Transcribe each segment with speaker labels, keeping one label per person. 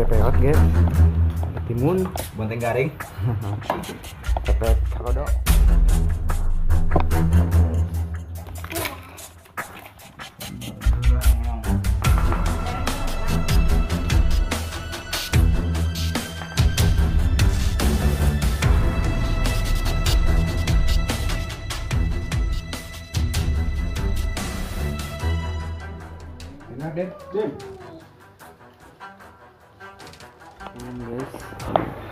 Speaker 1: peot guys. Timun
Speaker 2: Bonteng garing.
Speaker 1: pepet karodok.
Speaker 2: Enak deh.
Speaker 1: Guys,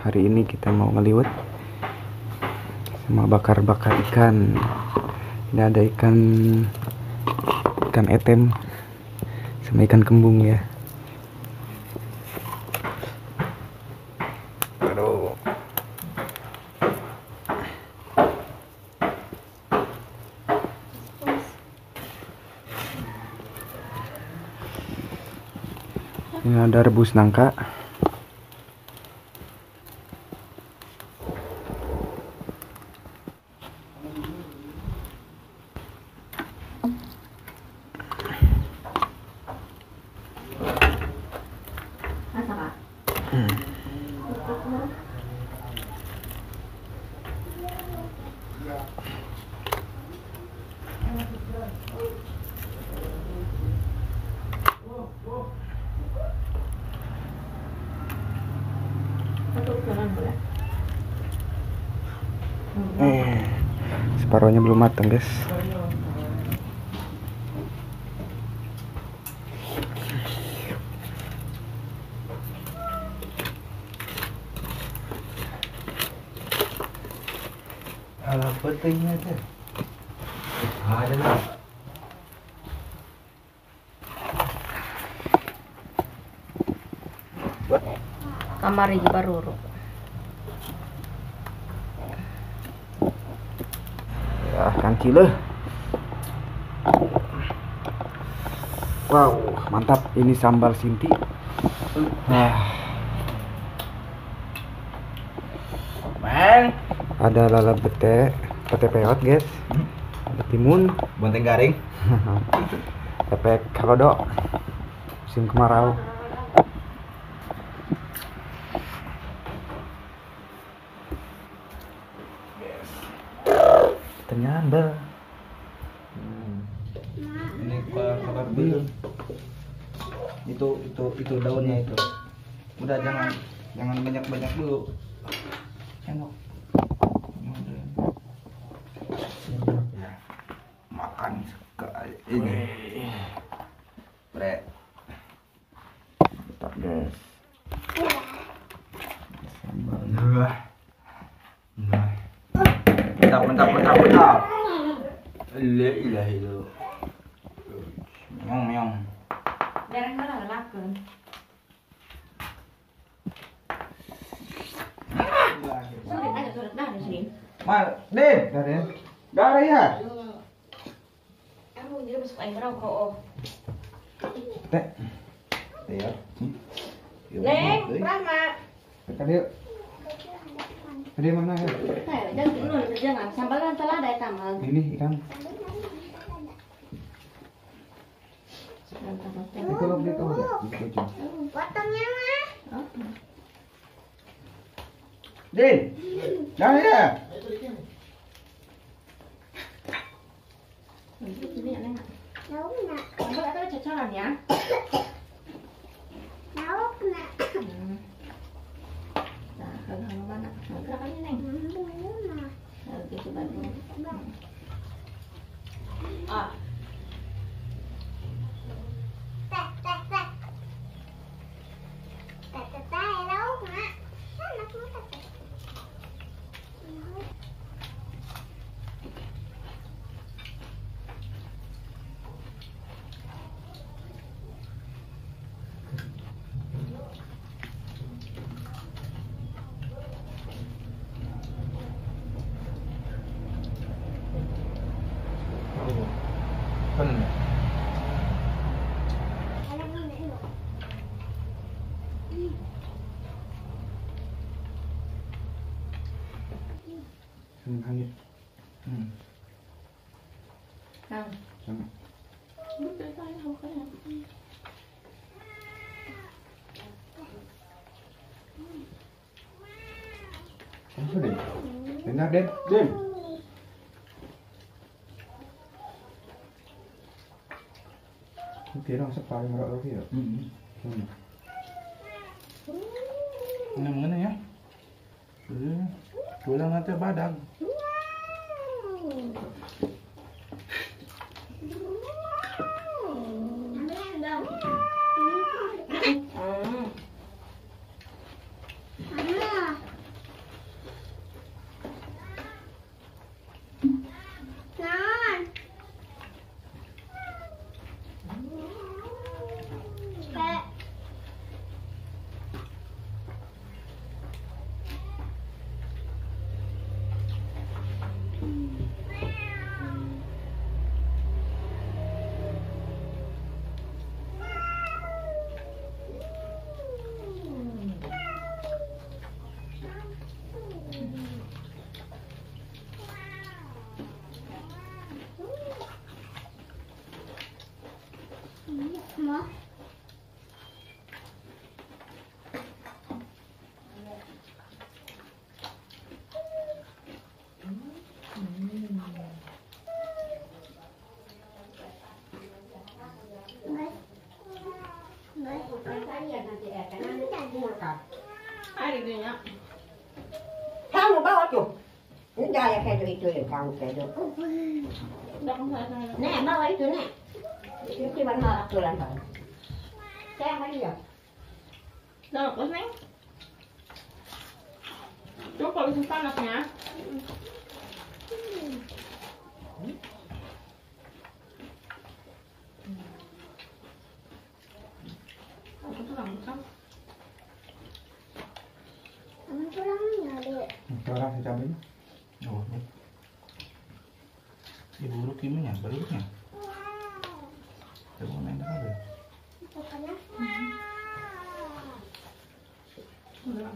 Speaker 1: hari ini kita mau ngeliwet sama bakar-bakar ikan. Ini ada ikan etem sama ikan kembung ya. Aduh. Ini ada rebus nangka. Separuhnya belum matang guys.
Speaker 2: Alah pentingnya deh. Ada lah.
Speaker 3: Kamar hiji baruru.
Speaker 1: Ya, kan cileh. Wow, mantap. Ini sambal sinti.
Speaker 2: Man,
Speaker 1: Ada lalap pete peot guys. Ada timun,
Speaker 2: bonteng garing.
Speaker 1: pepet karodok. Musim kemarau. Ternyata
Speaker 2: Ini kabar belum. Itu daunnya itu. Udah jangan banyak dulu. Enak. Ya. Makan sekali ini. Bre.
Speaker 1: mantap guys. Sambal.
Speaker 2: Mantap. La ilaha illallah. Meong.
Speaker 3: Dereng mana lakeun. Sulit aja sulit dah di sini.
Speaker 2: Mal, Din. Dari ya.
Speaker 3: Aku jadi masuk air rokok.
Speaker 2: Teh. Teh ya.
Speaker 3: Neng, Rahma.
Speaker 2: Tekan yuk. Tadi mana ya?
Speaker 3: Jangan dulu jangan sambalan telah ada kamar.
Speaker 2: Ini ikan. Itu lo beli kau ya?
Speaker 3: Potongnya mah.
Speaker 2: Din. Dari ya.
Speaker 3: Ini ya, Neng. Sambal ada cocolan ya. Nah, kalau mana? Berapa ini, Neng? Oke, coba dulu. Ah.
Speaker 2: Benar.
Speaker 1: Hangit.
Speaker 3: Kang.
Speaker 1: Sama.
Speaker 3: Betul tahu kaya.
Speaker 2: Apa Den? Benar Den? Den. Kira sekali merok lagi ya.
Speaker 4: Mana ya? Tulang nanti badan.
Speaker 3: Ai đi nhá.
Speaker 5: Sao mà bao chú? Nó ra là khe cho tôi càng khe được.
Speaker 3: Đâu không phải thôi.
Speaker 5: Nè, bao ấy tôi nè. Chứ bánh mơ tôi làm rồi. Xem bánh gì rồi?
Speaker 3: Đâu có nấy. Chú coi chúng ta lập nhá. Không có làm không?
Speaker 2: Cho ra thì cho mình.
Speaker 4: Oh, ibu lu gimana? Berurutnya? Coba main apa?
Speaker 3: Udah.